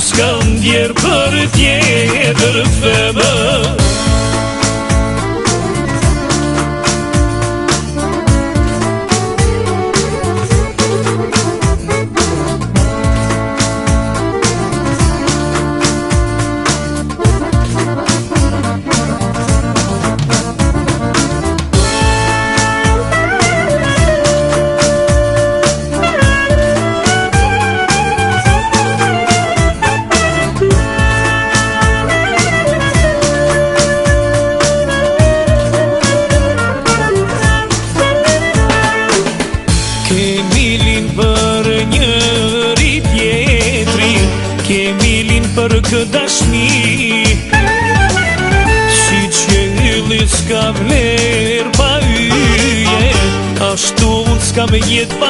s'kam djerë për tjetër femër. Kemi lin për njëri tjetri, kemi lin për këtë dashni, si që ylli s'ka vler pa yje, ashtu s'ka me jetë pa